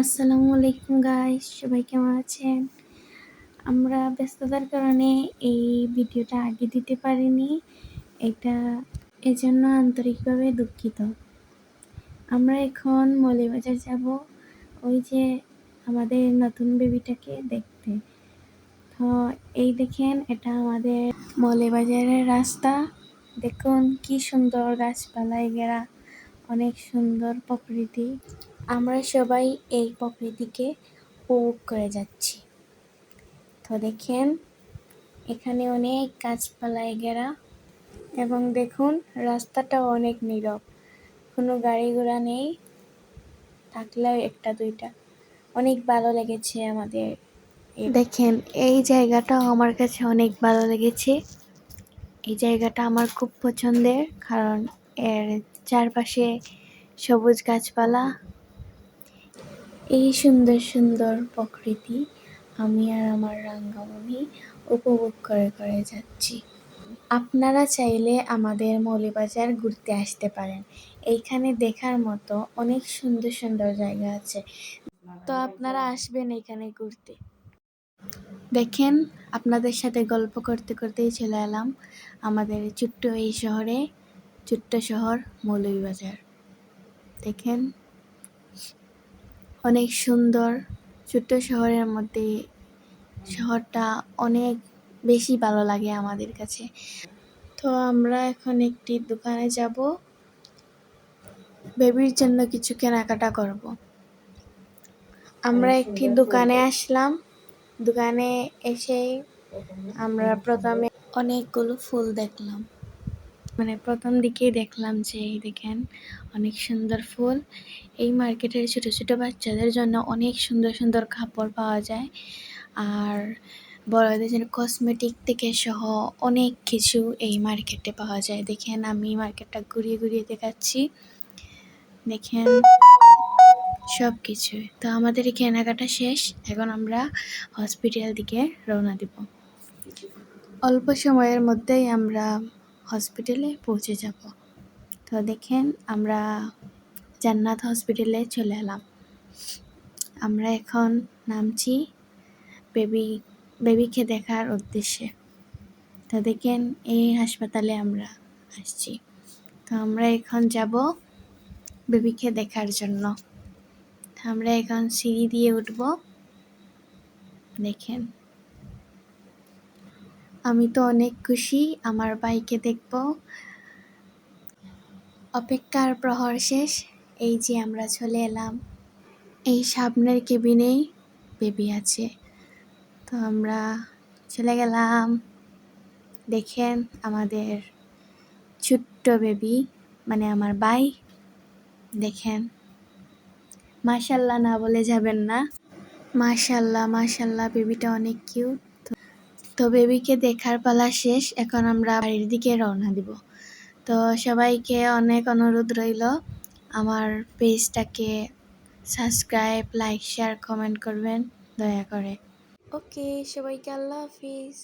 আসসালামু আলাইকুম গাইস, সবাই কেমন আছেন? আমরা ব্যস্ততার কারণে এই ভিডিওটা আগে দিতে পারিনি। এটা এজন্য আন্তরিকভাবে দুঃখিত। আমরা এখন মৌলভীবাজার যাব, ওই যে আমাদের নতুন বেবিটাকে দেখতে। তো এই দেখেন, এটা আমাদের মৌলভীবাজারের রাস্তা। দেখুন কি সুন্দর গাছপালায় ঘেরা, অনেক সুন্দর প্রকৃতি। আমরা সবাই এই প্রকৃতিকে উপভোগ করে যাচ্ছি। তো দেখেন, এখানে অনেক গাছপালায় ঘেরা এবং দেখুন রাস্তাটাও অনেক নীরব, কোনো গাড়ি ঘোড়া নেই, থাকলেও একটা দুইটা। অনেক ভালো লেগেছে আমাদের। দেখেন, এই জায়গাটাও আমার কাছে অনেক ভালো লেগেছে। এই জায়গাটা আমার খুব পছন্দের, কারণ এর চারপাশে সবুজ গাছপালা, এই সুন্দর সুন্দর প্রকৃতি আমি আর আমার রাঙ্গামণি উপভোগ করে করে যাচ্ছি। আপনারা চাইলে আমাদের মৌলভীবাজার ঘুরতে আসতে পারেন। এইখানে দেখার মতো অনেক সুন্দর সুন্দর জায়গা আছে, তো আপনারা আসবেন এখানে ঘুরতে। দেখেন, আপনাদের সাথে গল্প করতে করতেই চলে এলাম আমাদের ছোট্ট এই শহরে, ছোট্ট শহর মৌলভীবাজার। দেখেন, অনেক সুন্দর ছোট্ট শহরের মধ্যে শহরটা অনেক বেশি ভালো লাগে আমাদের কাছে। তো আমরা এখন একটি দোকানে যাব, বেবির জন্য কিছু কেনাকাটা করব। আমরা একটি দোকানে আসলাম। দোকানে এসে আমরা প্রথমে অনেকগুলো ফুল দেখলাম, প্রথম দিকেই দেখলাম যে এই দেখেন অনেক সুন্দর ফুল। এই মার্কেটের ছোট ছোট বাচ্চাদের জন্য অনেক সুন্দর সুন্দর কাপড় পাওয়া যায়, আর বড়দের জন্য কসমেটিক থেকে সহ অনেক কিছু এই মার্কেটে পাওয়া যায়। দেখেন, আমি মার্কেটটা ঘুরিয়ে ঘুরিয়ে দেখাচ্ছি। দেখেন সব কিছু। তো আমাদের কেনাকাটা শেষ, এখন আমরা হসপিটাল দিকে রওনা দিব। অল্প সময়ের মধ্যেই আমরা হসপিটালে পৌঁছে যাব। তো দেখেন, আমরা জান্নাত হসপিটালে চলে এলাম। আমরা এখন নামছি বেবিকে দেখার উদ্দেশ্যে। তো দেখেন, এই হাসপাতালে আমরা আসছি। তো আমরা এখন যাব বেবিকে দেখার জন্য। আমরা এখন সিঁড়ি দিয়ে উঠব। দেখেন, আমি তো অনেক খুশি আমার ভাইকে দেখব। অপেক্ষার প্রহর শেষ, এই যে আমরা চলে এলাম। এই সামনের কেবিনেই বেবি আছে। তো আমরা চলে গেলাম। দেখেন, আমাদের ছোট্ট বেবি, আমার ভাই। দেখেন, মাশাল্লাহ না বলে যাবেন না। মাশাল্লাহ মাশাল্লাহ, বেবিটা অনেক কিউট। তো বেবিকে দেখার পালা শেষ, এখন আমরা বাড়ির দিকে রওনা দিব। তো সবাইকে অনেক অনুরোধ রইল, আমার পেজটাকে সাবস্ক্রাইব, লাইক, শেয়ার, কমেন্ট করবেন দয়া করে। ওকে, সবাইকে আল্লাহ হাফিজ।